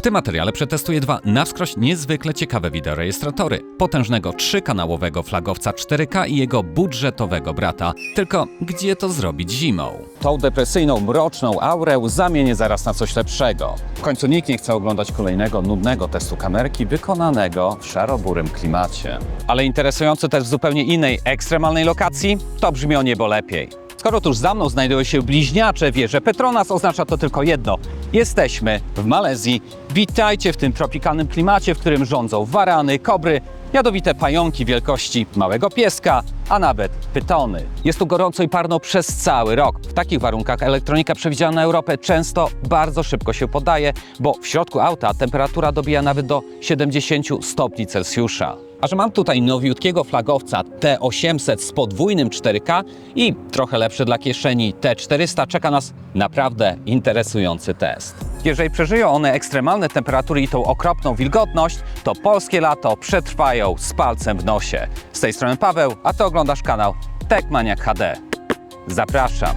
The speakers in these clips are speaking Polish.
tym materiale przetestuję dwa na wskroś niezwykle ciekawe wideorejestratory. Potężnego 3-kanałowego flagowca 4K i jego budżetowego brata. Tylko gdzie to zrobić zimą? Tą depresyjną, mroczną aurę zamienię zaraz na coś lepszego. W końcu nikt nie chce oglądać kolejnego nudnego testu kamerki wykonanego w szaro-burym klimacie. Ale interesujący też w zupełnie innej, ekstremalnej lokacji, to brzmi o niebo lepiej. Skoro tuż za mną znajdują się bliźniacze wieże Petronas, oznacza to tylko jedno. Jesteśmy w Malezji. Witajcie w tym tropikalnym klimacie, w którym rządzą warany, kobry, jadowite pająki wielkości małego pieska, a nawet pytony. Jest tu gorąco i parno przez cały rok. W takich warunkach elektronika przewidziana na Europę często bardzo szybko się podaje, bo w środku auta temperatura dobija nawet do 70 stopni Celsjusza. A że mam tutaj nowiutkiego flagowca T800 z podwójnym 4K i trochę lepszy dla kieszeni T400, czeka nas naprawdę interesujący test. Jeżeli przeżyją one ekstremalne temperatury i tą okropną wilgotność, to polskie lato przetrwają z palcem w nosie. Z tej strony Paweł, a ty oglądasz kanał Techmaniak HD. Zapraszam!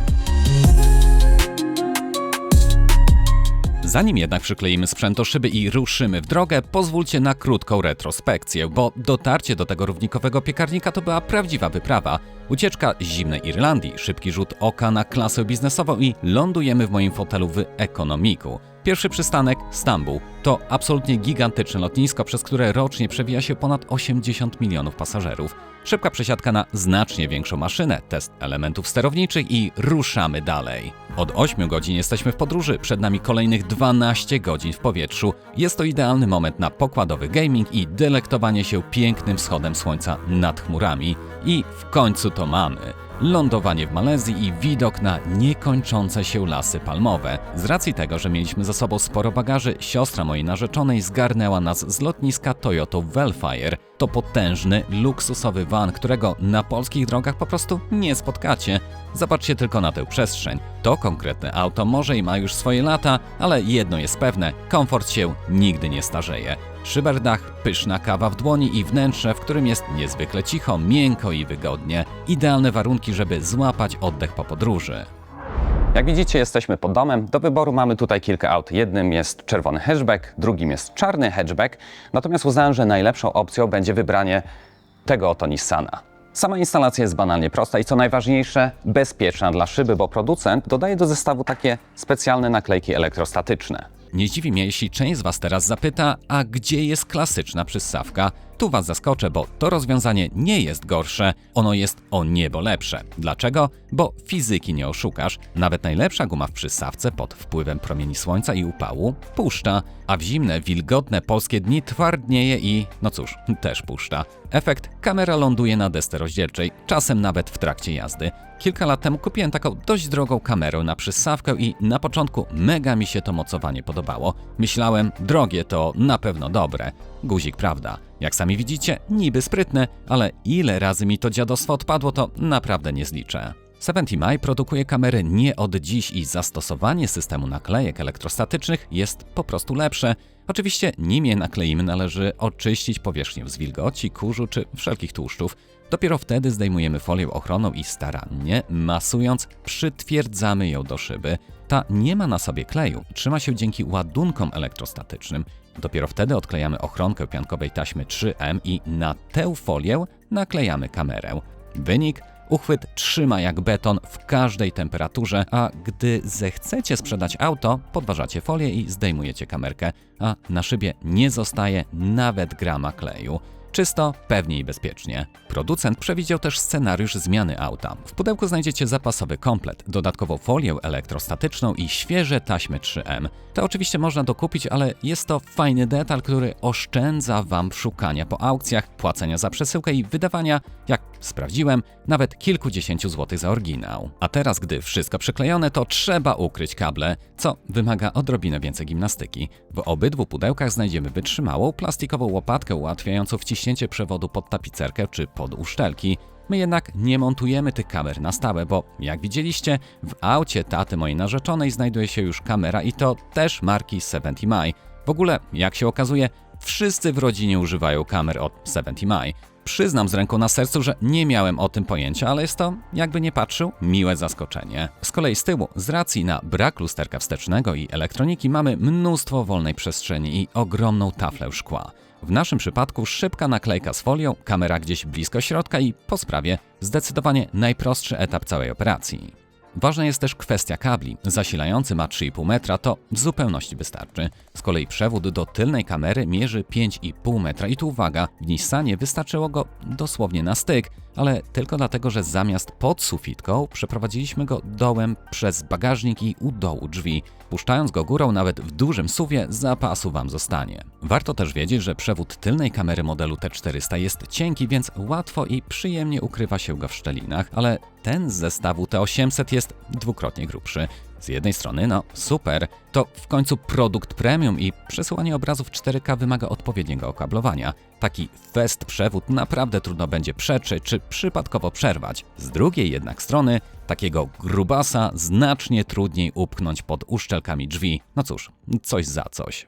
Zanim jednak przykleimy sprzęt do szyby i ruszymy w drogę, pozwólcie na krótką retrospekcję, bo dotarcie do tego równikowego piekarnika to była prawdziwa wyprawa. Ucieczka z zimnej Irlandii, szybki rzut oka na klasę biznesową i lądujemy w moim fotelu w ekonomiku. Pierwszy przystanek Stambuł. To absolutnie gigantyczne lotnisko, przez które rocznie przewija się ponad 80 milionów pasażerów. Szybka przesiadka na znacznie większą maszynę, test elementów sterowniczych i ruszamy dalej. Od 8 godzin jesteśmy w podróży, przed nami kolejnych 12 godzin w powietrzu. Jest to idealny moment na pokładowy gaming i delektowanie się pięknym wschodem słońca nad chmurami. I w końcu to mamy. Lądowanie w Malezji i widok na niekończące się lasy palmowe. Z racji tego, że mieliśmy za sobą sporo bagaży, siostra mojej narzeczonej zgarnęła nas z lotniska Toyota Velfire. To potężny, luksusowy van, którego na polskich drogach po prostu nie spotkacie. Zobaczcie tylko na tę przestrzeń. To konkretne auto może i ma już swoje lata, ale jedno jest pewne, komfort się nigdy nie starzeje. Szyberdach, pyszna kawa w dłoni i wnętrze, w którym jest niezwykle cicho, miękko i wygodnie. Idealne warunki, żeby złapać oddech po podróży. Jak widzicie, jesteśmy pod domem. Do wyboru mamy tutaj kilka aut. Jednym jest czerwony hatchback, drugim jest czarny hatchback. Natomiast uznałem, że najlepszą opcją będzie wybranie tego oto Nissana. Sama instalacja jest banalnie prosta i co najważniejsze, bezpieczna dla szyby, bo producent dodaje do zestawu takie specjalne naklejki elektrostatyczne. Nie dziwi mnie, jeśli część z Was teraz zapyta, a gdzie jest klasyczna przyssawka? Tu Was zaskoczę, bo to rozwiązanie nie jest gorsze, ono jest o niebo lepsze. Dlaczego? Bo fizyki nie oszukasz. Nawet najlepsza guma w przyssawce pod wpływem promieni słońca i upału puszcza, a w zimne, wilgotne polskie dni twardnieje i, no cóż, też puszcza. Efekt: kamera ląduje na desce rozdzielczej, czasem nawet w trakcie jazdy. Kilka lat temu kupiłem taką dość drogą kamerę na przyssawkę i na początku mega mi się to mocowanie podobało. Myślałem, drogie to na pewno dobre. Guzik, prawda? Jak sami widzicie, niby sprytne, ale ile razy mi to dziadostwo odpadło, to naprawdę nie zliczę. 70mi produkuje kamery nie od dziś i zastosowanie systemu naklejek elektrostatycznych jest po prostu lepsze. Oczywiście nim je nakleimy, należy oczyścić powierzchnię z wilgoci, kurzu czy wszelkich tłuszczów. Dopiero wtedy zdejmujemy folię ochronną i starannie, masując, przytwierdzamy ją do szyby. Ta nie ma na sobie kleju, trzyma się dzięki ładunkom elektrostatycznym. Dopiero wtedy odklejamy ochronkę piankowej taśmy 3M i na tę folię naklejamy kamerę. Wynik: uchwyt trzyma jak beton w każdej temperaturze, a gdy zechcecie sprzedać auto, podważacie folię i zdejmujecie kamerkę, a na szybie nie zostaje nawet grama kleju. Czysto, pewnie i bezpiecznie. Producent przewidział też scenariusz zmiany auta. W pudełku znajdziecie zapasowy komplet, dodatkową folię elektrostatyczną i świeże taśmy 3M. To oczywiście można dokupić, ale jest to fajny detal, który oszczędza Wam szukania po aukcjach, płacenia za przesyłkę i wydawania, jak sprawdziłem, nawet kilkudziesięciu złotych za oryginał. A teraz, gdy wszystko przyklejone, to trzeba ukryć kable, co wymaga odrobinę więcej gimnastyki. W obydwu pudełkach znajdziemy wytrzymałą plastikową łopatkę ułatwiającą wciśnięcie przewodu pod tapicerkę czy pod uszczelki. My jednak nie montujemy tych kamer na stałe, bo jak widzieliście, w aucie taty mojej narzeczonej znajduje się już kamera i to też marki 70mi. W ogóle, jak się okazuje, wszyscy w rodzinie używają kamer od 70mi. Przyznam z ręką na sercu, że nie miałem o tym pojęcia, ale jest to, jakby nie patrzył, miłe zaskoczenie. Z kolei z tyłu, z racji na brak lusterka wstecznego i elektroniki, mamy mnóstwo wolnej przestrzeni i ogromną taflę szkła. W naszym przypadku szybka naklejka z folią, kamera gdzieś blisko środka i po sprawie zdecydowanie najprostszy etap całej operacji. Ważna jest też kwestia kabli. Zasilający ma 3,5 metra, to w zupełności wystarczy. Z kolei przewód do tylnej kamery mierzy 5,5 metra i tu uwaga, w Nissanie wystarczyło go dosłownie na styk, ale tylko dlatego, że zamiast pod sufitką przeprowadziliśmy go dołem przez bagażnik i u dołu drzwi. Puszczając go górą nawet w dużym suwie, zapasu Wam zostanie. Warto też wiedzieć, że przewód tylnej kamery modelu T400 jest cienki, więc łatwo i przyjemnie ukrywa się go w szczelinach, ale ten z zestawu T800 jest dwukrotnie grubszy. Z jednej strony, no super, to w końcu produkt premium i przesyłanie obrazów 4K wymaga odpowiedniego okablowania. Taki fest przewód naprawdę trudno będzie przetrzeć czy przypadkowo przerwać. Z drugiej jednak strony, takiego grubasa znacznie trudniej upchnąć pod uszczelkami drzwi. No cóż, coś za coś.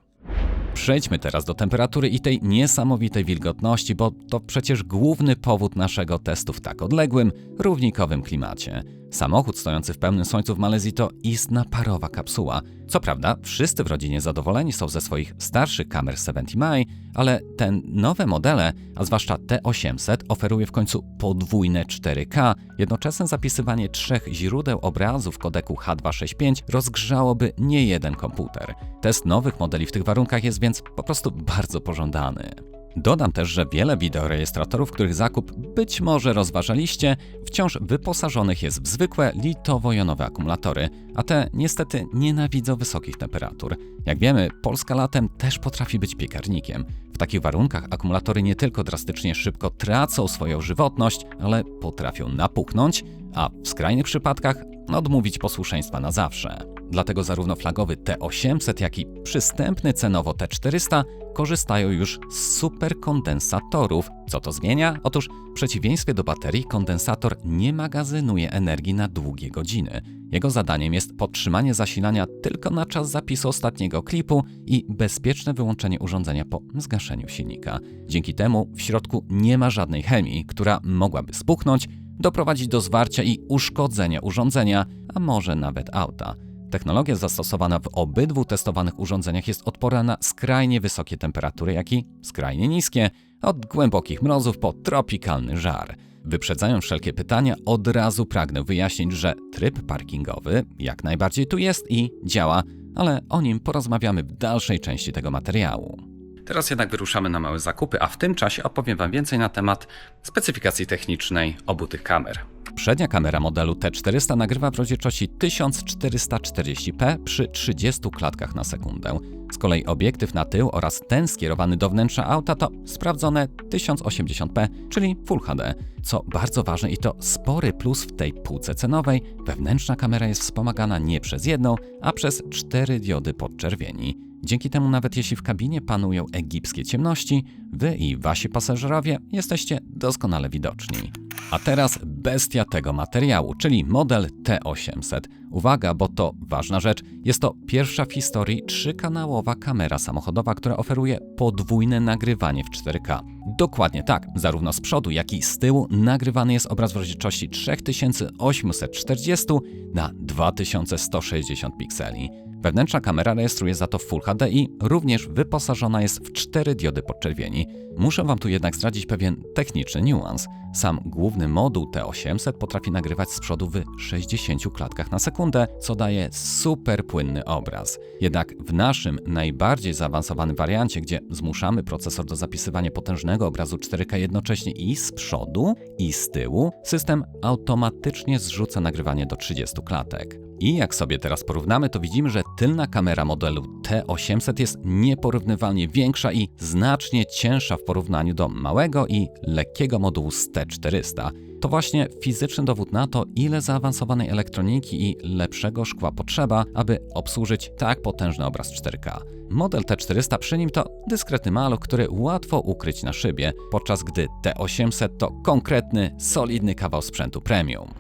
Przejdźmy teraz do temperatury i tej niesamowitej wilgotności, bo to przecież główny powód naszego testu w tak odległym, równikowym klimacie. Samochód stojący w pełnym słońcu w Malezji to istna parowa kapsuła. Co prawda, wszyscy w rodzinie zadowoleni są ze swoich starszych kamer 70 Mi, ale te nowe modele, a zwłaszcza T800, oferuje w końcu podwójne 4K. Jednoczesne zapisywanie 3 źródeł obrazu w kodeku H265 rozgrzałoby niejeden komputer. Test nowych modeli w tych warunkach jest więc po prostu bardzo pożądany. Dodam też, że wiele wideorejestratorów, których zakup być może rozważaliście, wciąż wyposażonych jest w zwykłe litowo-jonowe akumulatory, a te niestety nienawidzą wysokich temperatur. Jak wiemy, Polska latem też potrafi być piekarnikiem. W takich warunkach akumulatory nie tylko drastycznie szybko tracą swoją żywotność, ale potrafią napuchnąć, a w skrajnych przypadkach odmówić posłuszeństwa na zawsze. Dlatego zarówno flagowy T800, jak i przystępny cenowo T400 korzystają już z superkondensatorów. Co to zmienia? Otóż w przeciwieństwie do baterii kondensator nie magazynuje energii na długie godziny. Jego zadaniem jest podtrzymanie zasilania tylko na czas zapisu ostatniego klipu i bezpieczne wyłączenie urządzenia po zgaszeniu silnika. Dzięki temu w środku nie ma żadnej chemii, która mogłaby spuchnąć, doprowadzić do zwarcia i uszkodzenia urządzenia, a może nawet auta. Technologia zastosowana w obydwu testowanych urządzeniach jest odporna na skrajnie wysokie temperatury, jak i skrajnie niskie, od głębokich mrozów po tropikalny żar. Wyprzedzając wszelkie pytania, od razu pragnę wyjaśnić, że tryb parkingowy jak najbardziej tu jest i działa, ale o nim porozmawiamy w dalszej części tego materiału. Teraz jednak wyruszamy na małe zakupy, a w tym czasie opowiem Wam więcej na temat specyfikacji technicznej obu tych kamer. Przednia kamera modelu T400 nagrywa w rozdzielczości 1440p przy 30 klatkach na sekundę. Z kolei obiektyw na tył oraz ten skierowany do wnętrza auta to sprawdzone 1080p, czyli Full HD. Co bardzo ważne i to spory plus w tej półce cenowej, wewnętrzna kamera jest wspomagana nie przez jedną, a przez 4 diody podczerwieni. Dzięki temu nawet jeśli w kabinie panują egipskie ciemności, Wy i Wasi pasażerowie jesteście doskonale widoczni. A teraz bestia tego materiału, czyli model T800. Uwaga, bo to ważna rzecz, jest to pierwsza w historii 3-kanałowa kamera samochodowa, która oferuje podwójne nagrywanie w 4K. Dokładnie tak, zarówno z przodu, jak i z tyłu nagrywany jest obraz w rozdzielczości 3840 na 2160 pikseli. Wewnętrzna kamera rejestruje za to Full HD i również wyposażona jest w 4 diody podczerwieni. Muszę Wam tu jednak zdradzić pewien techniczny niuans. Sam główny moduł T800 potrafi nagrywać z przodu w 60 klatkach na sekundę, co daje super płynny obraz. Jednak w naszym najbardziej zaawansowanym wariancie, gdzie zmuszamy procesor do zapisywania potężnego obrazu 4K jednocześnie i z przodu, i z tyłu, system automatycznie zrzuca nagrywanie do 30 klatek. I jak sobie teraz porównamy, to widzimy, że tylna kamera modelu T800 jest nieporównywalnie większa i znacznie cięższa w porównaniu do małego i lekkiego modułu z T400. To właśnie fizyczny dowód na to, ile zaawansowanej elektroniki i lepszego szkła potrzeba, aby obsłużyć tak potężny obraz 4K. Model T400 przy nim to dyskretny maluch, który łatwo ukryć na szybie, podczas gdy T800 to konkretny, solidny kawał sprzętu premium.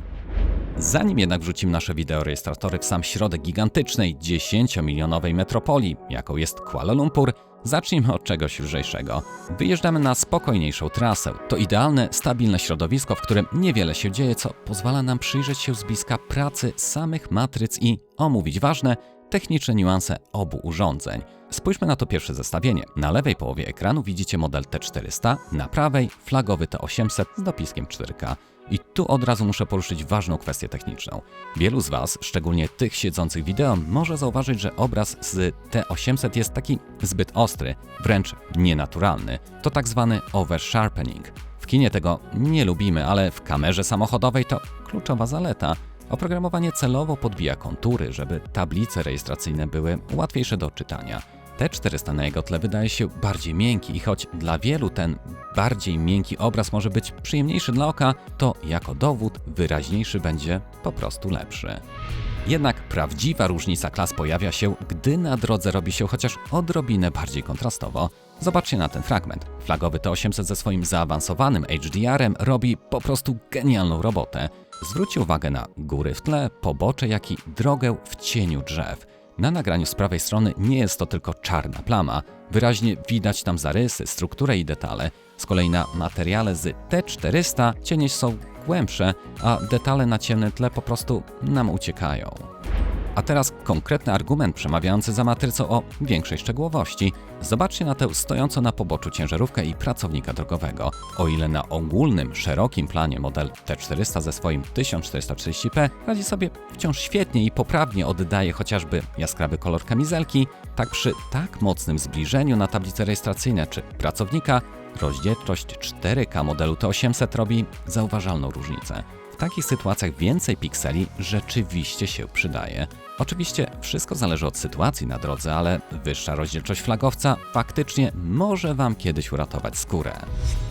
Zanim jednak wrzucimy nasze wideorejestratory w sam środek gigantycznej, 10-milionowej metropolii, jaką jest Kuala Lumpur, zacznijmy od czegoś lżejszego. Wyjeżdżamy na spokojniejszą trasę. To idealne, stabilne środowisko, w którym niewiele się dzieje, co pozwala nam przyjrzeć się z bliska pracy samych matryc i omówić ważne, techniczne niuanse obu urządzeń. Spójrzmy na to pierwsze zestawienie. Na lewej połowie ekranu widzicie model T400, na prawej flagowy T800 z dopiskiem 4K. I tu od razu muszę poruszyć ważną kwestię techniczną. Wielu z Was, szczególnie tych siedzących wideo, może zauważyć, że obraz z T800 jest taki zbyt ostry, wręcz nienaturalny. To tak zwany oversharpening. W kinie tego nie lubimy, ale w kamerze samochodowej to kluczowa zaleta. Oprogramowanie celowo podbija kontury, żeby tablice rejestracyjne były łatwiejsze do czytania. T400 na jego tle wydaje się bardziej miękki i choć dla wielu ten bardziej miękki obraz może być przyjemniejszy dla oka, to jako dowód wyraźniejszy będzie po prostu lepszy. Jednak prawdziwa różnica klas pojawia się, gdy na drodze robi się chociaż odrobinę bardziej kontrastowo. Zobaczcie na ten fragment. Flagowy T800 ze swoim zaawansowanym HDR-em robi po prostu genialną robotę. Zwróćcie uwagę na góry w tle, pobocze, jak i drogę w cieniu drzew. Na nagraniu z prawej strony nie jest to tylko czarna plama. Wyraźnie widać tam zarysy, strukturę i detale. Z kolei na materiale z T400 cienie są głębsze, a detale na ciemnym tle po prostu nam uciekają. A teraz konkretny argument przemawiający za matrycą o większej szczegółowości. Zobaczcie na tę stojącą na poboczu ciężarówkę i pracownika drogowego. O ile na ogólnym, szerokim planie model T400 ze swoim 1440p radzi sobie wciąż świetnie i poprawnie oddaje chociażby jaskrawy kolor kamizelki, tak przy tak mocnym zbliżeniu na tablice rejestracyjne czy pracownika rozdzielczość 4K modelu T800 robi zauważalną różnicę. W takich sytuacjach więcej pikseli rzeczywiście się przydaje. Oczywiście wszystko zależy od sytuacji na drodze, ale wyższa rozdzielczość flagowca faktycznie może Wam kiedyś uratować skórę.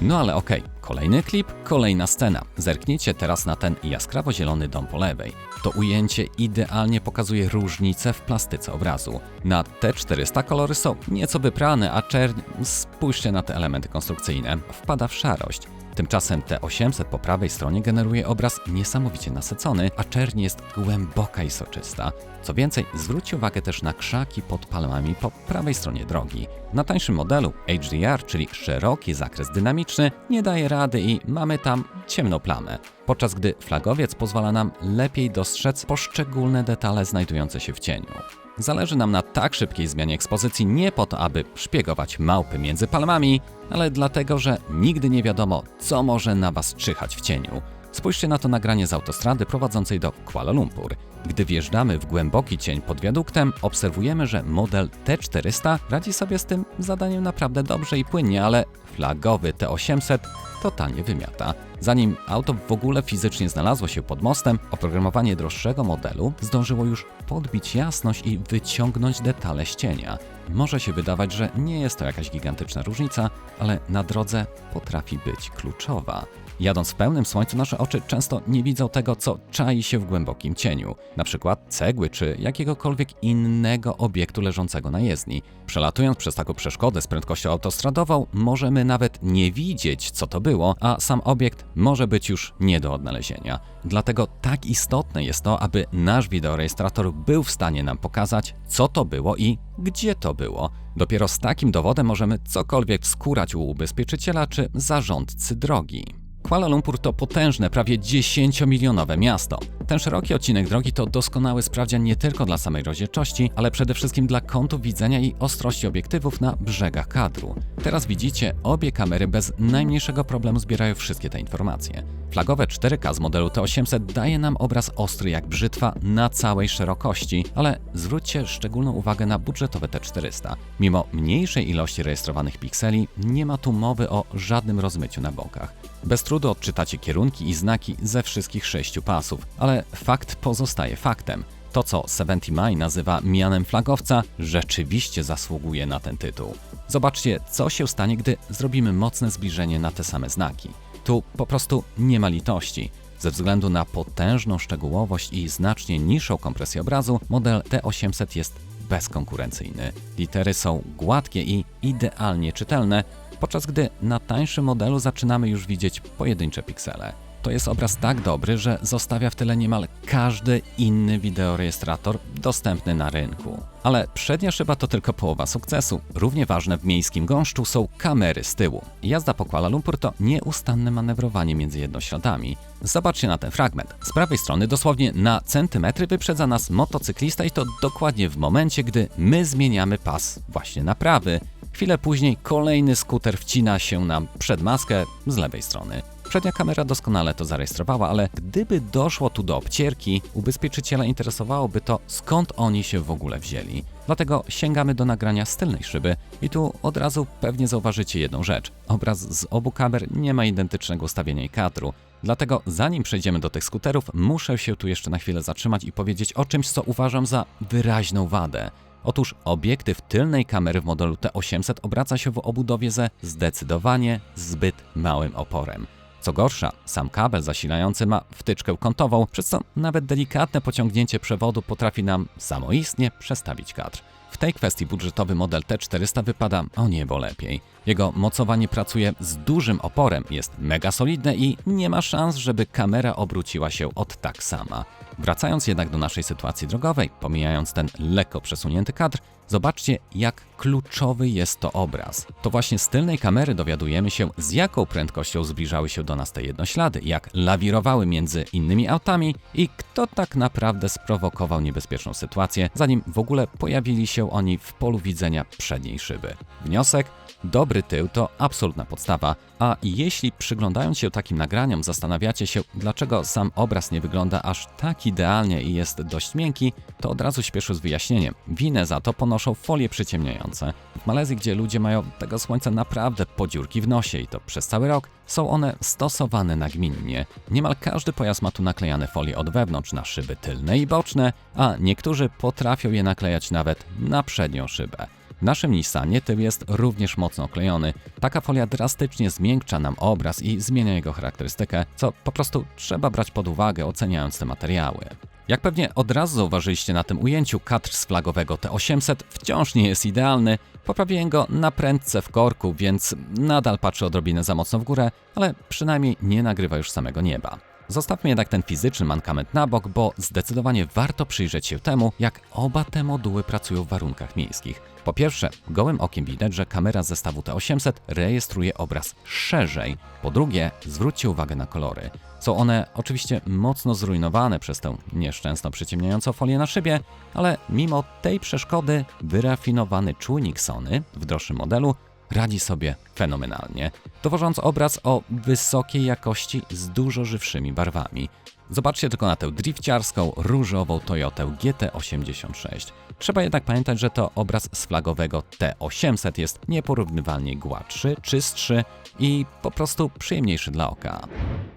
No ale okej, kolejny klip, kolejna scena. Zerknijcie teraz na ten jaskrawo-zielony dom po lewej. To ujęcie idealnie pokazuje różnicę w plastyce obrazu. Na T400 kolory są nieco wyprane, a czerń, spójrzcie na te elementy konstrukcyjne, wpada w szarość. Tymczasem T800 po prawej stronie generuje obraz niesamowicie nasycony, a czerń jest głęboka i soczysta. Co więcej, zwróćcie uwagę też na krzaki pod palmami po prawej stronie drogi. Na tańszym modelu HDR, czyli szeroki zakres dynamiczny, nie daje rady i mamy tam ciemną plamę, podczas gdy flagowiec pozwala nam lepiej dostrzec poszczególne detale znajdujące się w cieniu. Zależy nam na tak szybkiej zmianie ekspozycji nie po to, aby szpiegować małpy między palmami, ale dlatego, że nigdy nie wiadomo, co może na Was czyhać w cieniu. Spójrzcie na to nagranie z autostrady prowadzącej do Kuala Lumpur. Gdy wjeżdżamy w głęboki cień pod wiaduktem, obserwujemy, że model T400 radzi sobie z tym zadaniem naprawdę dobrze i płynnie, ale flagowy T800 totalnie wymiata. Zanim auto w ogóle fizycznie znalazło się pod mostem, oprogramowanie droższego modelu zdążyło już podbić jasność i wyciągnąć detale z cienia. Może się wydawać, że nie jest to jakaś gigantyczna różnica, ale na drodze potrafi być kluczowa. Jadąc w pełnym słońcu, nasze oczy często nie widzą tego, co czai się w głębokim cieniu, na przykład cegły czy jakiegokolwiek innego obiektu leżącego na jezdni. Przelatując przez taką przeszkodę z prędkością autostradową, możemy nawet nie widzieć, co to było, a sam obiekt może być już nie do odnalezienia. Dlatego tak istotne jest to, aby nasz wideorejestrator był w stanie nam pokazać, co to było i gdzie to było. Dopiero z takim dowodem możemy cokolwiek wskórać u ubezpieczyciela czy zarządcy drogi. Kuala Lumpur to potężne, prawie 10-milionowe miasto. Ten szeroki odcinek drogi to doskonały sprawdzian nie tylko dla samej rozdzielczości, ale przede wszystkim dla kątów widzenia i ostrości obiektywów na brzegach kadru. Teraz widzicie, obie kamery bez najmniejszego problemu zbierają wszystkie te informacje. Flagowe 4K z modelu T800 daje nam obraz ostry jak brzytwa na całej szerokości, ale zwróćcie szczególną uwagę na budżetowe T400. Mimo mniejszej ilości rejestrowanych pikseli, nie ma tu mowy o żadnym rozmyciu na bokach. Bez trudu odczytacie kierunki i znaki ze wszystkich 6 pasów, ale fakt pozostaje faktem. To, co 70mi nazywa mianem flagowca, rzeczywiście zasługuje na ten tytuł. Zobaczcie, co się stanie, gdy zrobimy mocne zbliżenie na te same znaki. Tu po prostu nie ma litości. Ze względu na potężną szczegółowość i znacznie niższą kompresję obrazu, model T800 jest bezkonkurencyjny. Litery są gładkie i idealnie czytelne, podczas gdy na tańszym modelu zaczynamy już widzieć pojedyncze piksele. to jest obraz tak dobry, że zostawia w tyle niemal każdy inny wideorejestrator dostępny na rynku. Ale przednia szyba to tylko połowa sukcesu. Równie ważne w miejskim gąszczu są kamery z tyłu. Jazda po Kuala Lumpur to nieustanne manewrowanie między jednośladami. Zobaczcie na ten fragment. Z prawej strony dosłownie na centymetry wyprzedza nas motocyklista i to dokładnie w momencie, gdy my zmieniamy pas właśnie na prawy. Chwilę później kolejny skuter wcina się nam przed maskę z lewej strony. Przednia kamera doskonale to zarejestrowała, ale gdyby doszło tu do obcierki, ubezpieczyciela interesowałoby to, skąd oni się w ogóle wzięli. Dlatego sięgamy do nagrania z tylnej szyby i tu od razu pewnie zauważycie jedną rzecz. Obraz z obu kamer nie ma identycznego ustawienia i kadru. Dlatego zanim przejdziemy do tych skuterów, muszę się tu jeszcze na chwilę zatrzymać i powiedzieć o czymś, co uważam za wyraźną wadę. Otóż obiektyw tylnej kamery w modelu T800 obraca się w obudowie ze zdecydowanie zbyt małym oporem. Co gorsza, sam kabel zasilający ma wtyczkę kątową, przez co nawet delikatne pociągnięcie przewodu potrafi nam samoistnie przestawić kadr. W tej kwestii budżetowy model T400 wypada o niebo lepiej. Jego mocowanie pracuje z dużym oporem, jest mega solidne i nie ma szans, żeby kamera obróciła się od tak sama. Wracając jednak do naszej sytuacji drogowej, pomijając ten lekko przesunięty kadr, zobaczcie, jak kluczowy jest to obraz. To właśnie z tylnej kamery dowiadujemy się, z jaką prędkością zbliżały się do nas te jednoślady, jak lawirowały między innymi autami i kto tak naprawdę sprowokował niebezpieczną sytuację, zanim w ogóle pojawili się oni w polu widzenia przedniej szyby. Wniosek? Dobry tył to absolutna podstawa, a jeśli przyglądając się takim nagraniom zastanawiacie się, dlaczego sam obraz nie wygląda aż tak idealnie i jest dość miękki, to od razu śpieszę z wyjaśnieniem. Winę za to ponoszą folie przyciemniające. W Malezji, gdzie ludzie mają tego słońca naprawdę po dziurki w nosie i to przez cały rok, są one stosowane nagminnie. Niemal każdy pojazd ma tu naklejane folie od wewnątrz na szyby tylne i boczne, a niektórzy potrafią je naklejać nawet na przednią szybę. W naszym Nissanie tył jest również mocno oklejony. Taka folia drastycznie zmiękcza nam obraz i zmienia jego charakterystykę, co po prostu trzeba brać pod uwagę, oceniając te materiały. Jak pewnie od razu zauważyliście na tym ujęciu, kadr z flagowego T800 wciąż nie jest idealny. Poprawiłem go na prędce w korku, więc nadal patrzy odrobinę za mocno w górę, ale przynajmniej nie nagrywa już samego nieba. Zostawmy jednak ten fizyczny mankament na bok, bo zdecydowanie warto przyjrzeć się temu, jak oba te moduły pracują w warunkach miejskich. Po pierwsze, gołym okiem widać, że kamera z zestawu T800 rejestruje obraz szerzej. Po drugie, zwróćcie uwagę na kolory. Są one oczywiście mocno zrujnowane przez tę nieszczęsną przyciemniającą folię na szybie, ale mimo tej przeszkody wyrafinowany czujnik Sony w droższym modelu radzi sobie fenomenalnie, dowożąc obraz o wysokiej jakości z dużo żywszymi barwami. Zobaczcie tylko na tę drifciarską, różową Toyotę GT86. Trzeba jednak pamiętać, że to obraz z flagowego T800 jest nieporównywalnie gładszy, czystszy i po prostu przyjemniejszy dla oka.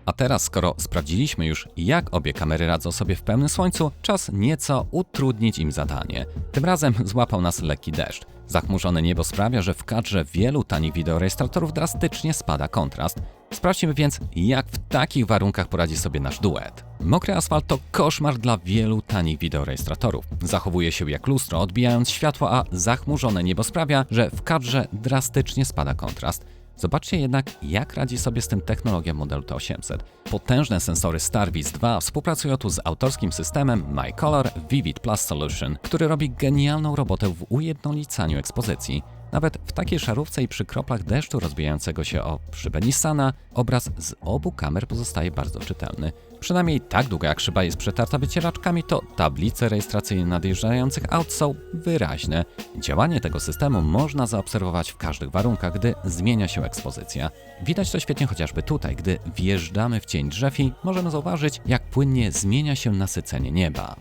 A teraz, skoro sprawdziliśmy już, jak obie kamery radzą sobie w pełnym słońcu, czas nieco utrudnić im zadanie. Tym razem złapał nas lekki deszcz. Zachmurzone niebo sprawia, że w kadrze wielu tanich wideorejestratorów drastycznie spada kontrast. Sprawdźmy więc, jak w takich warunkach poradzi sobie nasz duet. Mokry asfalt to koszmar dla wielu tanich wideorejestratorów. Zachowuje się jak lustro, odbijając światło, a zachmurzone niebo sprawia, że w kadrze drastycznie spada kontrast. Zobaczcie jednak, jak radzi sobie z tym technologia modelu T800. Potężne sensory Starvis 2 współpracują tu z autorskim systemem MyColor Vivid Plus Solution, który robi genialną robotę w ujednolicaniu ekspozycji. Nawet w takiej szarówce i przy kroplach deszczu rozbijającego się o szybę Nissana, obraz z obu kamer pozostaje bardzo czytelny. Przynajmniej tak długo jak szyba jest przetarta wycieraczkami, to tablice rejestracyjne nadjeżdżających aut są wyraźne. Działanie tego systemu można zaobserwować w każdych warunkach, gdy zmienia się ekspozycja. Widać to świetnie chociażby tutaj, gdy wjeżdżamy w cień drzew i możemy zauważyć, jak płynnie zmienia się nasycenie nieba.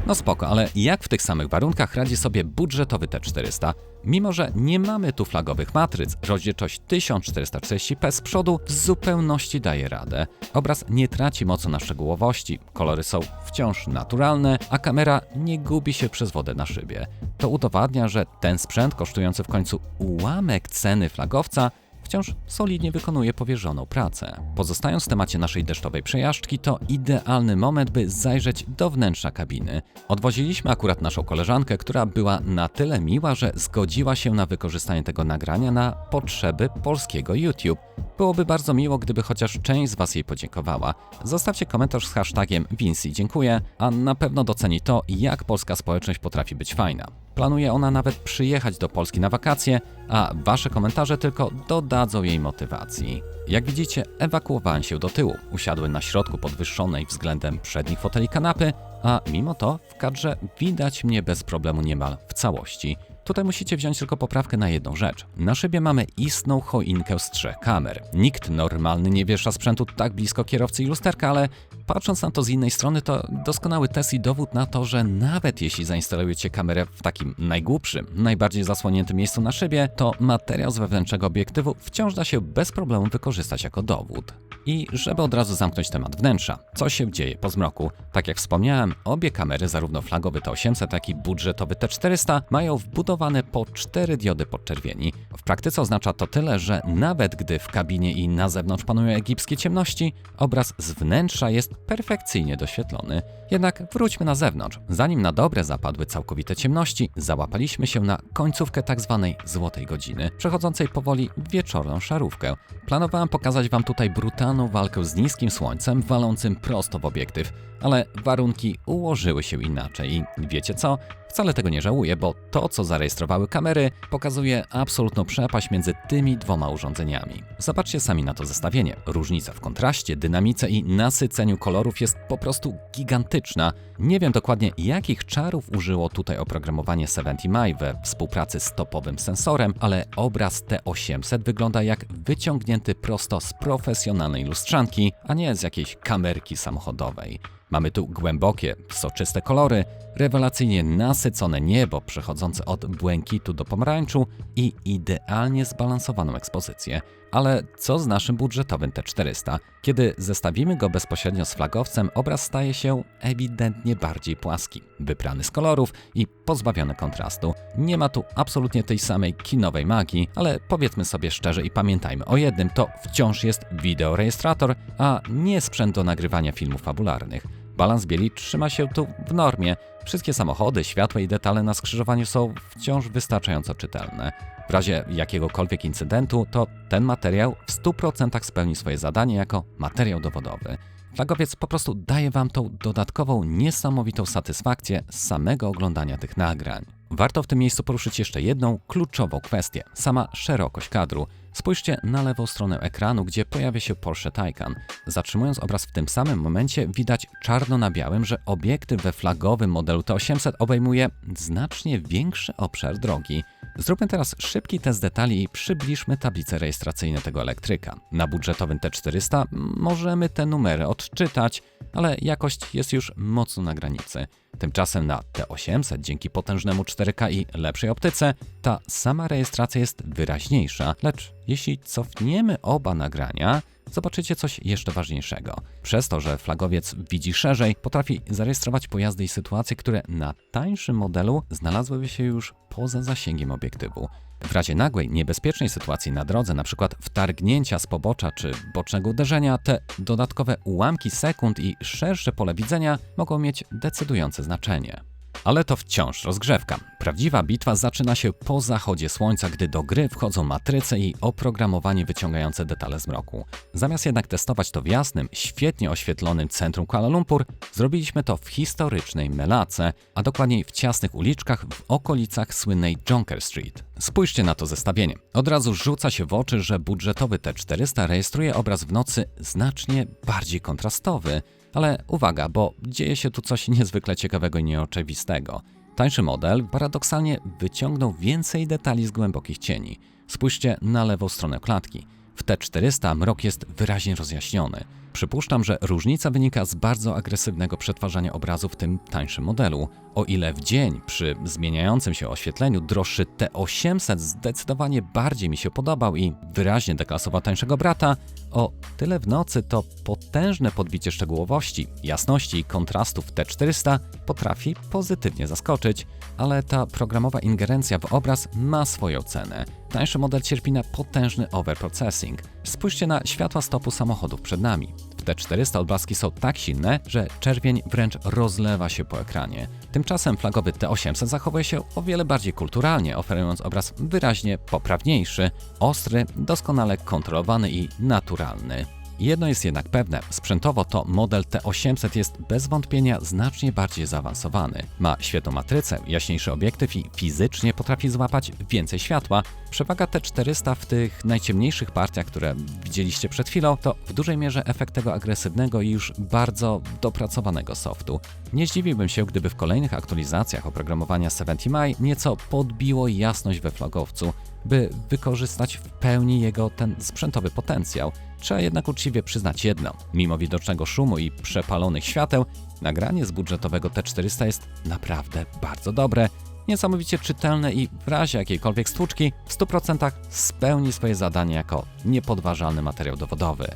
No spoko, ale jak w tych samych warunkach radzi sobie budżetowy T400? Mimo że nie mamy tu flagowych matryc, rozdzielczość 1440p z przodu w zupełności daje radę. Obraz nie traci mocy na szczegółowości, kolory są wciąż naturalne, a kamera nie gubi się przez wodę na szybie. To udowadnia, że ten sprzęt kosztujący w końcu ułamek ceny flagowca wciąż solidnie wykonuje powierzoną pracę. Pozostając w temacie naszej deszczowej przejażdżki, to idealny moment, by zajrzeć do wnętrza kabiny. Odwoziliśmy akurat naszą koleżankę, która była na tyle miła, że zgodziła się na wykorzystanie tego nagrania na potrzeby polskiego YouTube. Byłoby bardzo miło, gdyby chociaż część z Was jej podziękowała. Zostawcie komentarz z hashtagiem Vinci dziękuję, a na pewno doceni to, jak polska społeczność potrafi być fajna. Planuje ona nawet przyjechać do Polski na wakacje, a Wasze komentarze tylko dodadzą jej motywacji. Jak widzicie, ewakuowałem się do tyłu. Usiadłem na środku podwyższonej względem przednich foteli kanapy, a mimo to w kadrze widać mnie bez problemu niemal w całości. Tutaj musicie wziąć tylko poprawkę na jedną rzecz. Na szybie mamy istną choinkę z 3 kamer. Nikt normalny nie wiesza sprzętu tak blisko kierowcy i lusterka, ale patrząc na to z innej strony, to doskonały test i dowód na to, że nawet jeśli zainstalujecie kamerę w takim najgłupszym, najbardziej zasłoniętym miejscu na szybie, to materiał z wewnętrznego obiektywu wciąż da się bez problemu wykorzystać jako dowód. I żeby od razu zamknąć temat wnętrza, co się dzieje po zmroku? Tak jak wspomniałem, obie kamery, zarówno flagowy T800, jak i budżetowy T400, mają wbudowane po 4 diody podczerwieni. W praktyce oznacza to tyle, że nawet gdy w kabinie i na zewnątrz panują egipskie ciemności, obraz z wnętrza jest perfekcyjnie doświetlony. Jednak wróćmy na zewnątrz. Zanim na dobre zapadły całkowite ciemności, załapaliśmy się na końcówkę tzw. złotej godziny, przechodzącej powoli w wieczorną szarówkę. Planowałem pokazać Wam tutaj brutalną walkę z niskim słońcem walącym prosto w obiektyw, ale warunki ułożyły się inaczej i wiecie co? Wcale tego nie żałuję, bo to, co zarejestrowały kamery, pokazuje absolutną przepaść między tymi dwoma urządzeniami. Zobaczcie sami na to zestawienie. Różnica w kontraście, dynamice i nasyceniu kolorów jest po prostu gigantyczna. Nie wiem dokładnie, jakich czarów użyło tutaj oprogramowanie 70 we współpracy z topowym sensorem, ale obraz T800 wygląda jak wyciągnięty prosto z profesjonalnej lustrzanki, a nie z jakiejś kamerki samochodowej. Mamy tu głębokie, soczyste kolory, rewelacyjnie nasycone niebo przechodzące od błękitu do pomarańczu i idealnie zbalansowaną ekspozycję. Ale co z naszym budżetowym T400? Kiedy zestawimy go bezpośrednio z flagowcem, obraz staje się ewidentnie bardziej płaski, wyprany z kolorów i pozbawiony kontrastu. Nie ma tu absolutnie tej samej kinowej magii, ale powiedzmy sobie szczerze i pamiętajmy o jednym, to wciąż jest wideorejestrator, a nie sprzęt do nagrywania filmów fabularnych. Balans bieli trzyma się tu w normie. Wszystkie samochody, światła i detale na skrzyżowaniu są wciąż wystarczająco czytelne. W razie jakiegokolwiek incydentu, to ten materiał w 100% spełni swoje zadanie jako materiał dowodowy. Flagowiec po prostu daje Wam tą dodatkową, niesamowitą satysfakcję z samego oglądania tych nagrań. Warto w tym miejscu poruszyć jeszcze jedną kluczową kwestię. Sama szerokość kadru. Spójrzcie na lewą stronę ekranu, gdzie pojawia się Porsche Taycan. Zatrzymując obraz w tym samym momencie, widać czarno na białym, że obiektyw we flagowym modelu T800 obejmuje znacznie większy obszar drogi. Zróbmy teraz szybki test detali i przybliżmy tablice rejestracyjne tego elektryka. Na budżetowym T400 możemy te numery odczytać, ale jakość jest już mocno na granicy. Tymczasem na T800 dzięki potężnemu 4K i lepszej optyce ta sama rejestracja jest wyraźniejsza, lecz jeśli cofniemy oba nagrania, zobaczycie coś jeszcze ważniejszego. Przez to, że flagowiec widzi szerzej, potrafi zarejestrować pojazdy i sytuacje, które na tańszym modelu znalazłyby się już poza zasięgiem obiektywu. W razie nagłej, niebezpiecznej sytuacji na drodze, np. wtargnięcia z pobocza czy bocznego uderzenia, te dodatkowe ułamki sekund i szersze pole widzenia mogą mieć decydujące znaczenie. Ale to wciąż rozgrzewka. Prawdziwa bitwa zaczyna się po zachodzie słońca, gdy do gry wchodzą matryce i oprogramowanie wyciągające detale z mroku. Zamiast jednak testować to w jasnym, świetnie oświetlonym centrum Kuala Lumpur, zrobiliśmy to w historycznej Melace, a dokładniej w ciasnych uliczkach w okolicach słynnej Jonker Street. Spójrzcie na to zestawienie. Od razu rzuca się w oczy, że budżetowy T400 rejestruje obraz w nocy znacznie bardziej kontrastowy. Ale uwaga, bo dzieje się tu coś niezwykle ciekawego i nieoczywistego. Tańszy model paradoksalnie wyciągnął więcej detali z głębokich cieni. Spójrzcie na lewą stronę klatki. W T400 mrok jest wyraźnie rozjaśniony. Przypuszczam, że różnica wynika z bardzo agresywnego przetwarzania obrazu w tym tańszym modelu. O ile w dzień przy zmieniającym się oświetleniu droższy T800 zdecydowanie bardziej mi się podobał i wyraźnie deklasował tańszego brata, o tyle w nocy to potężne podbicie szczegółowości, jasności i kontrastu w T400 potrafi pozytywnie zaskoczyć, ale ta programowa ingerencja w obraz ma swoją cenę. Tańszy model cierpi na potężny overprocessing. Spójrzcie na światła stopu samochodów przed nami. W T400 odblaski są tak silne, że czerwień wręcz rozlewa się po ekranie. Tymczasem flagowy T800 zachowuje się o wiele bardziej kulturalnie, oferując obraz wyraźnie poprawniejszy, ostry, doskonale kontrolowany i naturalny. Jedno jest jednak pewne, sprzętowo to model T800 jest bez wątpienia znacznie bardziej zaawansowany. Ma świetną matrycę, jaśniejszy obiektyw i fizycznie potrafi złapać więcej światła. Przewaga T400 w tych najciemniejszych partiach, które widzieliście przed chwilą, to w dużej mierze efekt tego agresywnego i już bardzo dopracowanego softu. Nie zdziwiłbym się, gdyby w kolejnych aktualizacjach oprogramowania 70Mi nieco podbiło jasność we flagowcu, by wykorzystać w pełni jego ten sprzętowy potencjał. Trzeba jednak uczciwie przyznać jedno, mimo widocznego szumu i przepalonych świateł, nagranie z budżetowego T400 jest naprawdę bardzo dobre, niesamowicie czytelne i w razie jakiejkolwiek stłuczki w 100% spełni swoje zadanie jako niepodważalny materiał dowodowy.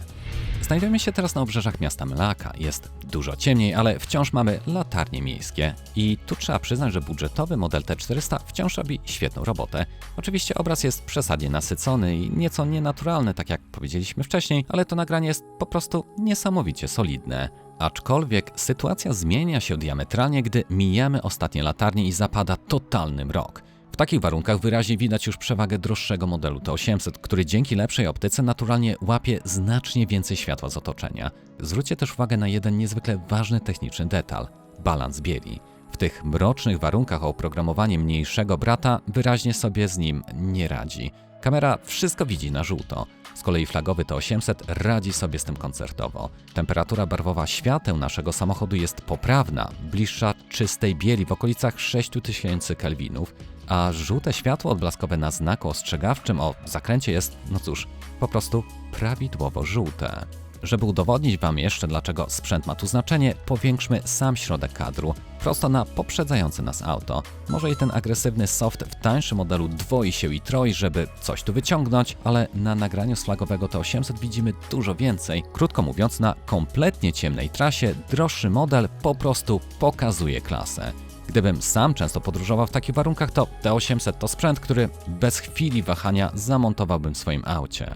Znajdujemy się teraz na obrzeżach miasta Melaka. Jest dużo ciemniej, ale wciąż mamy latarnie miejskie. I tu trzeba przyznać, że budżetowy model T400 wciąż robi świetną robotę. Oczywiście obraz jest przesadnie nasycony i nieco nienaturalny, tak jak powiedzieliśmy wcześniej, ale to nagranie jest po prostu niesamowicie solidne. Aczkolwiek sytuacja zmienia się diametralnie, gdy mijamy ostatnie latarnie i zapada totalny mrok. W takich warunkach wyraźnie widać już przewagę droższego modelu T800, który dzięki lepszej optyce naturalnie łapie znacznie więcej światła z otoczenia. Zwróćcie też uwagę na jeden niezwykle ważny techniczny detal – balans bieli. W tych mrocznych warunkach oprogramowanie mniejszego brata wyraźnie sobie z nim nie radzi. Kamera wszystko widzi na żółto. Z kolei flagowy T800 radzi sobie z tym koncertowo. Temperatura barwowa świateł naszego samochodu jest poprawna, bliższa czystej bieli w okolicach 6000 kelwinów, a żółte światło odblaskowe na znaku ostrzegawczym o zakręcie jest, no cóż, po prostu prawidłowo żółte. Żeby udowodnić Wam jeszcze, dlaczego sprzęt ma tu znaczenie, powiększmy sam środek kadru, prosto na poprzedzające nas auto. Może i ten agresywny soft w tańszym modelu dwoi się i troi, żeby coś tu wyciągnąć, ale na nagraniu z flagowego T800 widzimy dużo więcej. Krótko mówiąc, na kompletnie ciemnej trasie droższy model po prostu pokazuje klasę. Gdybym sam często podróżował w takich warunkach, to T800 to sprzęt, który bez chwili wahania zamontowałbym w swoim aucie.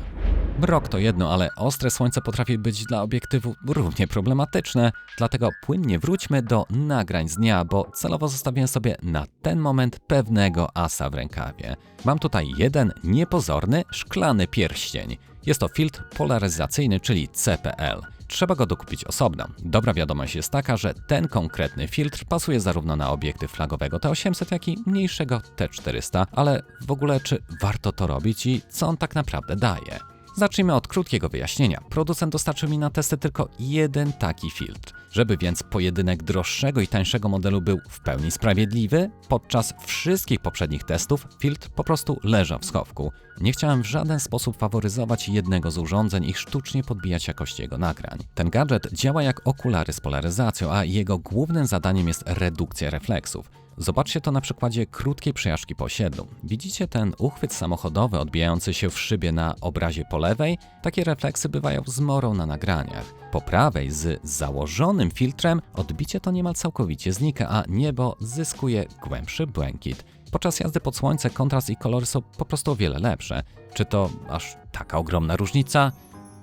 Mrok to jedno, ale ostre słońce potrafi być dla obiektywu równie problematyczne, dlatego płynnie wróćmy do nagrań z dnia, bo celowo zostawiłem sobie na ten moment pewnego asa w rękawie. Mam tutaj jeden niepozorny, szklany pierścień. Jest to filtr polaryzacyjny, czyli CPL. Trzeba go dokupić osobno. Dobra wiadomość jest taka, że ten konkretny filtr pasuje zarówno na obiektyw flagowego T800, jak i mniejszego T400, ale w ogóle czy warto to robić i co on tak naprawdę daje? Zacznijmy od krótkiego wyjaśnienia. Producent dostarczył mi na testy tylko jeden taki filtr. Żeby więc pojedynek droższego i tańszego modelu był w pełni sprawiedliwy, podczas wszystkich poprzednich testów filtr po prostu leżał w schowku. Nie chciałem w żaden sposób faworyzować jednego z urządzeń i sztucznie podbijać jakości jego nagrań. Ten gadżet działa jak okulary z polaryzacją, a jego głównym zadaniem jest redukcja refleksów. Zobaczcie to na przykładzie krótkiej przejażdżki po osiedlu. Widzicie ten uchwyt samochodowy odbijający się w szybie na obrazie po lewej? Takie refleksy bywają zmorą na nagraniach. Po prawej z założonym filtrem odbicie to niemal całkowicie znika, a niebo zyskuje głębszy błękit. Podczas jazdy pod słońce kontrast i kolory są po prostu o wiele lepsze. Czy to aż taka ogromna różnica?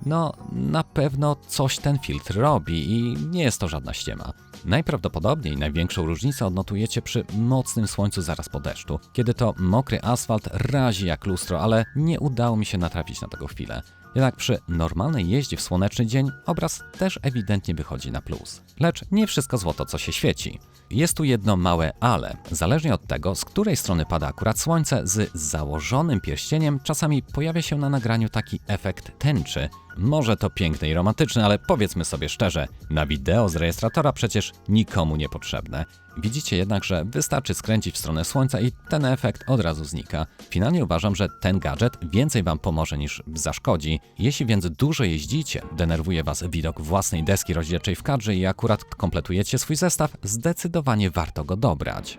No, na pewno coś ten filtr robi i nie jest to żadna ściema. Najprawdopodobniej największą różnicę odnotujecie przy mocnym słońcu zaraz po deszczu, kiedy to mokry asfalt razi jak lustro, ale nie udało mi się natrafić na tego chwilę. Jednak przy normalnej jeździe w słoneczny dzień obraz też ewidentnie wychodzi na plus. Lecz nie wszystko złoto, co się świeci. Jest tu jedno małe ale. Zależnie od tego, z której strony pada akurat słońce, z założonym pierścieniem czasami pojawia się na nagraniu taki efekt tęczy. Może to piękne i romantyczne, ale powiedzmy sobie szczerze, na wideo z rejestratora przecież nikomu niepotrzebne. Widzicie jednak, że wystarczy skręcić w stronę słońca i ten efekt od razu znika. Finalnie uważam, że ten gadżet więcej Wam pomoże niż zaszkodzi. Jeśli więc dużo jeździcie, denerwuje Was widok własnej deski rozdzielczej w kadrze i akurat kompletujecie swój zestaw, zdecydowanie warto go dobrać.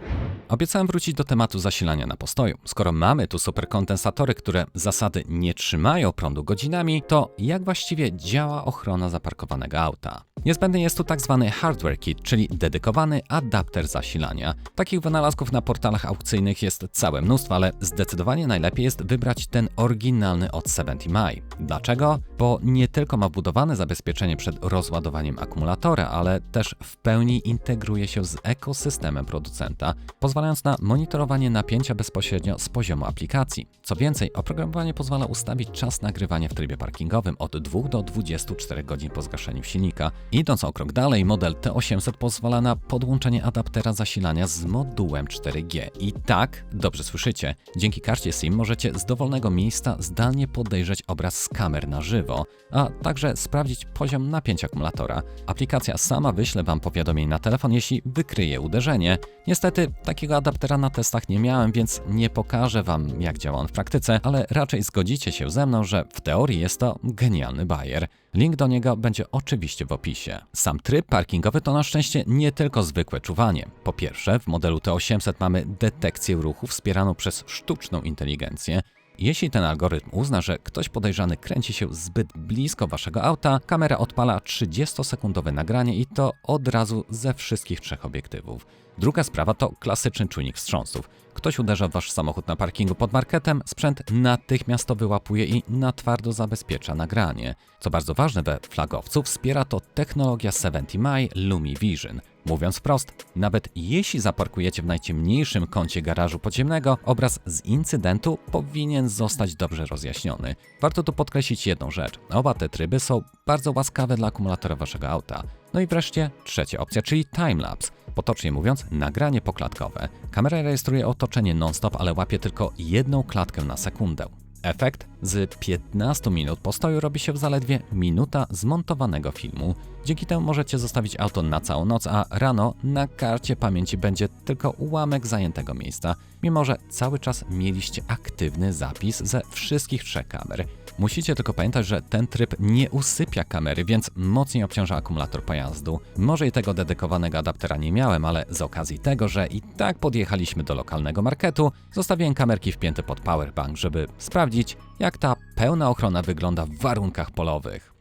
Obiecałem wrócić do tematu zasilania na postoju. Skoro mamy tu superkondensatory, które zasady nie trzymają prądu godzinami, to jak właściwie działa ochrona zaparkowanego auta. Niezbędny jest tu tak zwany hardware kit, czyli dedykowany adapter zasilania. Takich wynalazków na portalach aukcyjnych jest całe mnóstwo, ale zdecydowanie najlepiej jest wybrać ten oryginalny od 70mi. Dlaczego? Bo nie tylko ma wbudowane zabezpieczenie przed rozładowaniem akumulatora, ale też w pełni integruje się z ekosystemem producenta, pozwalając na monitorowanie napięcia bezpośrednio z poziomu aplikacji. Co więcej, oprogramowanie pozwala ustawić czas nagrywania w trybie parkingowym od 2 do 24 godzin po zgaszeniu silnika. Idąc o krok dalej, model T800 pozwala na podłączenie adaptera zasilania z modułem 4G. I tak, dobrze słyszycie, dzięki karcie SIM możecie z dowolnego miejsca zdalnie podejrzeć obraz z kamer na żywo, a także sprawdzić poziom napięcia akumulatora. Aplikacja sama wyśle Wam powiadomienie na telefon, jeśli wykryje uderzenie. Niestety takiego adaptera na testach nie miałem, więc nie pokażę Wam, jak działa on w praktyce, ale raczej zgodzicie się ze mną, że w teorii jest to genialny bajer. Link do niego będzie oczywiście w opisie. Sam tryb parkingowy to na szczęście nie tylko zwykłe czuwanie. Po pierwsze, w modelu T800 mamy detekcję ruchu wspieraną przez sztuczną inteligencję. Jeśli ten algorytm uzna, że ktoś podejrzany kręci się zbyt blisko waszego auta, kamera odpala 30-sekundowe nagranie i to od razu ze wszystkich 3 obiektywów. Druga sprawa to klasyczny czujnik wstrząsów. Ktoś uderza w wasz samochód na parkingu pod marketem, sprzęt natychmiast to wyłapuje i na twardo zabezpiecza nagranie. Co bardzo ważne, we flagowcu wspiera to technologia 70mi Lumi Vision. Mówiąc wprost, nawet jeśli zaparkujecie w najciemniejszym kącie garażu podziemnego, obraz z incydentu powinien zostać dobrze rozjaśniony. Warto tu podkreślić jedną rzecz. Oba te tryby są bardzo łaskawe dla akumulatora waszego auta. No i wreszcie trzecia opcja, czyli timelapse. Potocznie mówiąc, nagranie poklatkowe. Kamera rejestruje otoczenie non-stop, ale łapie tylko jedną klatkę na sekundę. Efekt z 15 minut postoju robi się w zaledwie minuta zmontowanego filmu. Dzięki temu możecie zostawić auto na całą noc, a rano na karcie pamięci będzie tylko ułamek zajętego miejsca, mimo że cały czas mieliście aktywny zapis ze wszystkich 3 kamer. Musicie tylko pamiętać, że ten tryb nie usypia kamery, więc mocniej obciąża akumulator pojazdu. Może i tego dedykowanego adaptera nie miałem, ale z okazji tego, że i tak podjechaliśmy do lokalnego marketu, zostawiłem kamerki wpięte pod powerbank, żeby sprawdzić, jak ta pełna ochrona wygląda w warunkach polowych.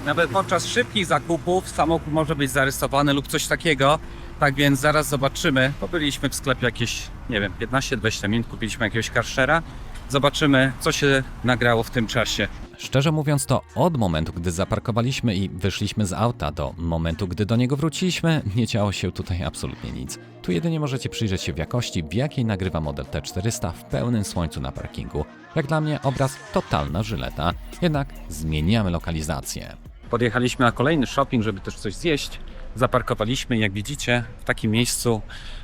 Nawet podczas szybkich zakupów samochód może być zarysowany lub coś takiego. Tak więc zaraz zobaczymy. Bo byliśmy w sklepie jakieś, nie wiem, 15-20 minut, kupiliśmy jakiegoś karszera. Zobaczymy, co się nagrało w tym czasie. Szczerze mówiąc, to od momentu, gdy zaparkowaliśmy i wyszliśmy z auta, do momentu, gdy do niego wróciliśmy, nie działo się tutaj absolutnie nic. Tu jedynie możecie przyjrzeć się w jakości, w jakiej nagrywa model T400 w pełnym słońcu na parkingu. Jak dla mnie obraz totalna żyleta, jednak zmieniamy lokalizację. Podjechaliśmy na kolejny shopping, żeby też coś zjeść. Zaparkowaliśmy i jak widzicie, w takim miejscu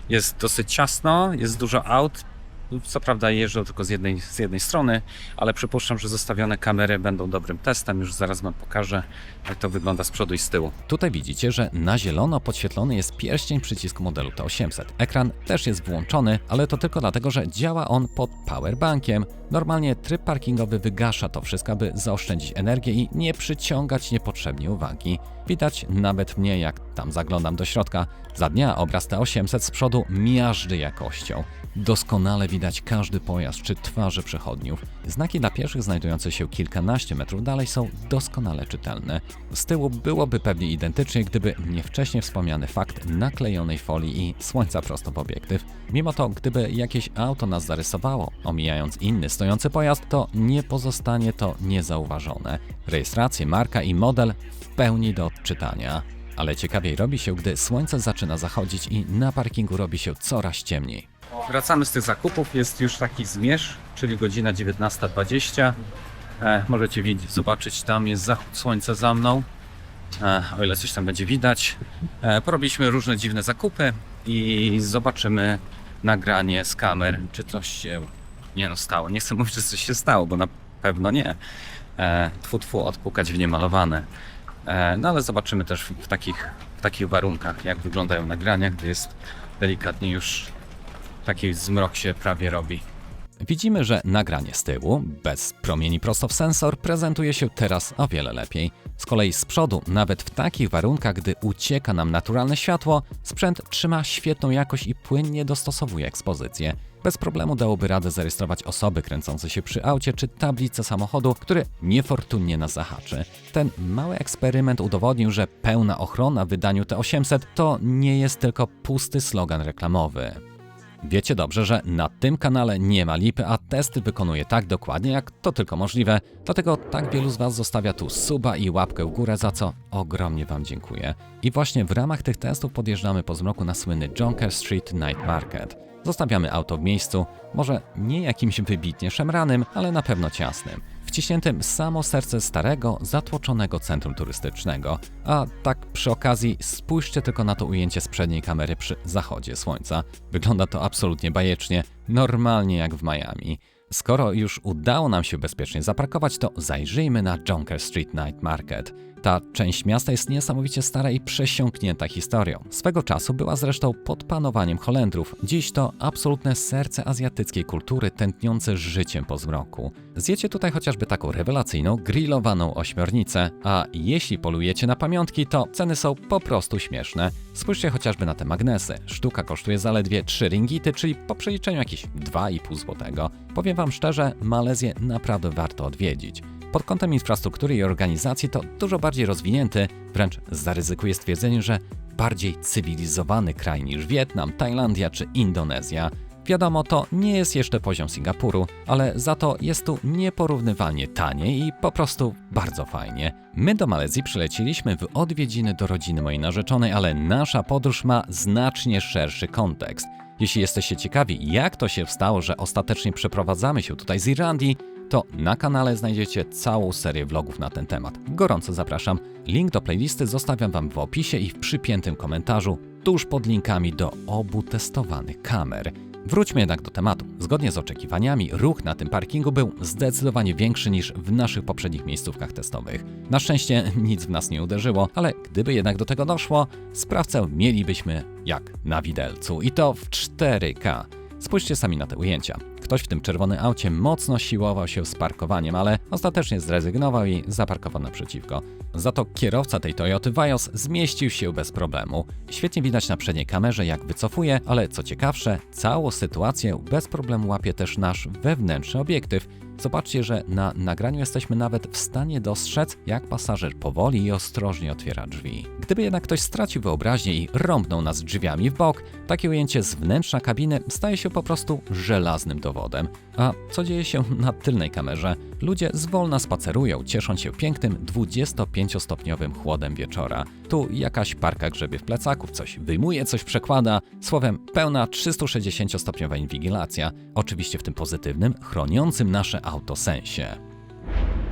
jest dosyć ciasno, jest dużo aut. Co prawda jeżdżą tylko z jednej strony, ale przypuszczam, że zostawione kamery będą dobrym testem. Już zaraz Wam pokażę, jak to wygląda z przodu i z tyłu. Tutaj widzicie, że na zielono podświetlony jest pierścień przycisku modelu T800. Ekran też jest włączony, ale to tylko dlatego, że działa on pod powerbankiem. Normalnie tryb parkingowy wygasza to wszystko, aby zaoszczędzić energię i nie przyciągać niepotrzebnie uwagi. Widać nawet mnie, jak tam zaglądam do środka. Za dnia obraz T800 z przodu miażdży jakością. Doskonale widać każdy pojazd czy twarze przechodniów. Znaki dla pieszych znajdujące się kilkanaście metrów dalej są doskonale czytelne. Z tyłu byłoby pewnie identycznie, gdyby nie wcześniej wspomniany fakt naklejonej folii i słońca prosto w obiektyw. Mimo to, gdyby jakieś auto nas zarysowało, omijając inny stojący pojazd, to nie pozostanie to niezauważone. Rejestrację, marka i model w pełni do odczytania. Ale ciekawiej robi się, gdy słońce zaczyna zachodzić i na parkingu robi się coraz ciemniej. Wracamy z tych zakupów, jest już taki zmierzch, czyli godzina 19:20. Możecie zobaczyć, tam jest zachód słońca za mną, o ile coś tam będzie widać. Porobiliśmy różne dziwne zakupy i zobaczymy nagranie z kamer, czy coś się stało. Nie chcę mówić, że coś się stało, bo na pewno nie. Odpukać w niemalowane. No ale zobaczymy też w takich warunkach, jak wyglądają nagrania, gdy jest delikatnie już taki zmrok się prawie robi. Widzimy, że nagranie z tyłu, bez promieni prosto w sensor, prezentuje się teraz o wiele lepiej. Z kolei z przodu, nawet w takich warunkach, gdy ucieka nam naturalne światło, sprzęt trzyma świetną jakość i płynnie dostosowuje ekspozycję. Bez problemu dałoby radę zarejestrować osoby kręcące się przy aucie czy tablicę samochodu, który niefortunnie nas zahaczy. Ten mały eksperyment udowodnił, że pełna ochrona w wydaniu T800 to nie jest tylko pusty slogan reklamowy. Wiecie dobrze, że na tym kanale nie ma lipy, a testy wykonuję tak dokładnie, jak to tylko możliwe. Dlatego tak wielu z Was zostawia tu suba i łapkę w górę, za co ogromnie Wam dziękuję. I właśnie w ramach tych testów podjeżdżamy po zmroku na słynny Jonker Street Night Market. Zostawiamy auto w miejscu, może nie jakimś wybitnie szemranym, ale na pewno ciasnym, wciśniętym w samo serce starego, zatłoczonego centrum turystycznego. A tak przy okazji spójrzcie tylko na to ujęcie z przedniej kamery przy zachodzie słońca. Wygląda to absolutnie bajecznie, normalnie jak w Miami. Skoro już udało nam się bezpiecznie zaparkować, to zajrzyjmy na Jonker Street Night Market. Ta część miasta jest niesamowicie stara i przesiąknięta historią. Swego czasu była zresztą pod panowaniem Holendrów. Dziś to absolutne serce azjatyckiej kultury, tętniące życiem po zmroku. Zjecie tutaj chociażby taką rewelacyjną, grillowaną ośmiornicę, a jeśli polujecie na pamiątki, to ceny są po prostu śmieszne. Spójrzcie chociażby na te magnesy. Sztuka kosztuje zaledwie 3 ringgity, czyli po przeliczeniu jakieś 2,5 zł. Powiem Wam szczerze, Malezję naprawdę warto odwiedzić. Pod kątem infrastruktury i organizacji to dużo bardziej rozwinięty, wręcz zaryzykuję stwierdzenie, że bardziej cywilizowany kraj niż Wietnam, Tajlandia czy Indonezja. Wiadomo, to nie jest jeszcze poziom Singapuru, ale za to jest tu nieporównywalnie taniej i po prostu bardzo fajnie. My do Malezji przylecieliśmy w odwiedziny do rodziny mojej narzeczonej, ale nasza podróż ma znacznie szerszy kontekst. Jeśli jesteście ciekawi, jak to się stało, że ostatecznie przeprowadzamy się tutaj z Irlandii, to na kanale znajdziecie całą serię vlogów na ten temat. Gorąco zapraszam. Link do playlisty zostawiam Wam w opisie i w przypiętym komentarzu, tuż pod linkami do obu testowanych kamer. Wróćmy jednak do tematu. Zgodnie z oczekiwaniami, ruch na tym parkingu był zdecydowanie większy niż w naszych poprzednich miejscówkach testowych. Na szczęście nic w nas nie uderzyło, ale gdyby jednak do tego doszło, sprawcę mielibyśmy jak na widelcu i to w 4K. Spójrzcie sami na te ujęcia. Ktoś w tym czerwonym aucie mocno siłował się z parkowaniem, ale ostatecznie zrezygnował i zaparkował naprzeciwko. Za to kierowca tej Toyoty Vios zmieścił się bez problemu. Świetnie widać na przedniej kamerze, jak wycofuje, ale co ciekawsze, całą sytuację bez problemu łapie też nasz wewnętrzny obiektyw. Zobaczcie, że na nagraniu jesteśmy nawet w stanie dostrzec, jak pasażer powoli i ostrożnie otwiera drzwi. Gdyby jednak ktoś stracił wyobraźnię i rąbnął nas drzwiami w bok, takie ujęcie z wnętrza kabiny staje się po prostu żelaznym dowodem. A co dzieje się na tylnej kamerze? Ludzie zwolna spacerują, ciesząc się pięknym 25-stopniowym chłodem wieczora. Tu jakaś parka grzebie w plecaku, coś wyjmuje, coś przekłada. Słowem, pełna 360-stopniowa inwigilacja. Oczywiście w tym pozytywnym, chroniącym nasze auto sensie.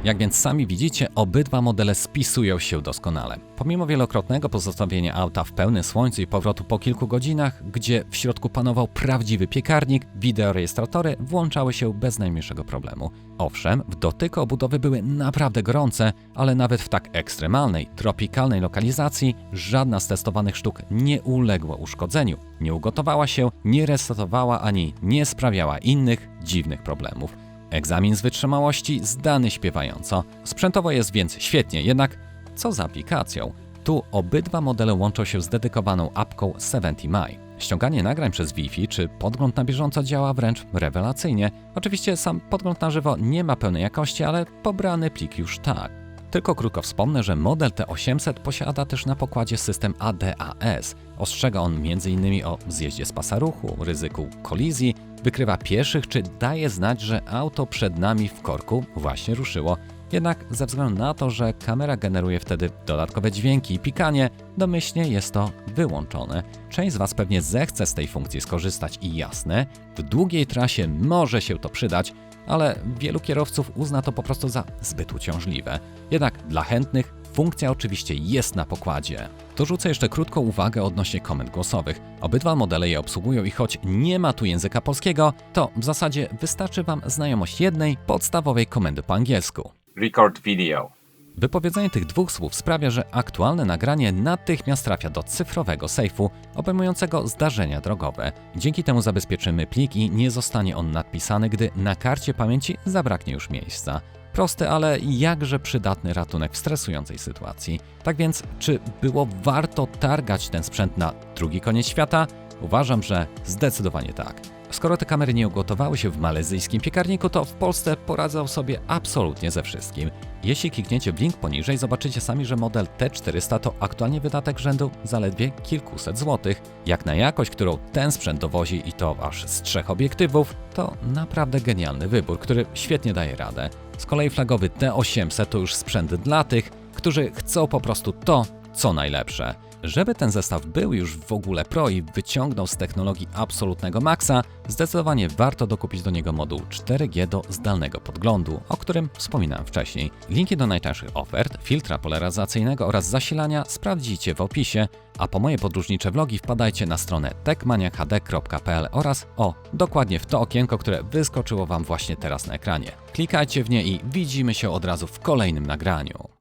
Jak więc sami widzicie, obydwa modele spisują się doskonale. Pomimo wielokrotnego pozostawienia auta w pełnym słońcu i powrotu po kilku godzinach, gdzie w środku panował prawdziwy piekarnik, wideorejestratory włączały się bez najmniejszego problemu. Owszem, w dotyku obudowy były naprawdę gorące, ale nawet w tak ekstremalnej, tropikalnej lokalizacji żadna z testowanych sztuk nie uległa uszkodzeniu, nie ugotowała się, nie resetowała ani nie sprawiała innych dziwnych problemów. Egzamin z wytrzymałości zdany śpiewająco. Sprzętowo jest więc świetnie, jednak co z aplikacją? Tu obydwa modele łączą się z dedykowaną apką 70My. Ściąganie nagrań przez Wi-Fi czy podgląd na bieżąco działa wręcz rewelacyjnie. Oczywiście sam podgląd na żywo nie ma pełnej jakości, ale pobrany plik już tak. Tylko krótko wspomnę, że model T800 posiada też na pokładzie system ADAS. Ostrzega on m.in. o zjeździe z pasa ruchu, ryzyku kolizji, wykrywa pieszych czy daje znać, że auto przed nami w korku właśnie ruszyło. Jednak ze względu na to, że kamera generuje wtedy dodatkowe dźwięki i pikanie, domyślnie jest to wyłączone. Część z Was pewnie zechce z tej funkcji skorzystać i jasne, w długiej trasie może się to przydać, ale wielu kierowców uzna to po prostu za zbyt uciążliwe. Jednak dla chętnych funkcja oczywiście jest na pokładzie. Dorzucę jeszcze krótką uwagę odnośnie komend głosowych. Obydwa modele je obsługują i choć nie ma tu języka polskiego, to w zasadzie wystarczy Wam znajomość jednej podstawowej komendy po angielsku. Record video. Wypowiedzenie tych dwóch słów sprawia, że aktualne nagranie natychmiast trafia do cyfrowego sejfu obejmującego zdarzenia drogowe. Dzięki temu zabezpieczymy plik i nie zostanie on nadpisany, gdy na karcie pamięci zabraknie już miejsca. Prosty, ale jakże przydatny ratunek w stresującej sytuacji. Tak więc, czy było warto targać ten sprzęt na drugi koniec świata? Uważam, że zdecydowanie tak. Skoro te kamery nie ugotowały się w malezyjskim piekarniku, to w Polsce poradzą sobie absolutnie ze wszystkim. Jeśli klikniecie w link poniżej, zobaczycie sami, że model T400 to aktualnie wydatek rzędu zaledwie kilkuset złotych. Jak na jakość, którą ten sprzęt dowozi i to aż z 3 obiektywów, to naprawdę genialny wybór, który świetnie daje radę. Z kolei flagowy T800 to już sprzęt dla tych, którzy chcą po prostu to, co najlepsze. Żeby ten zestaw był już w ogóle pro i wyciągnął z technologii absolutnego maksa, zdecydowanie warto dokupić do niego moduł 4G do zdalnego podglądu, o którym wspominałem wcześniej. Linki do najtańszych ofert, filtra polaryzacyjnego oraz zasilania sprawdzicie w opisie, a po moje podróżnicze vlogi wpadajcie na stronę techmaniachd.pl oraz dokładnie w to okienko, które wyskoczyło Wam właśnie teraz na ekranie. Klikajcie w nie i widzimy się od razu w kolejnym nagraniu.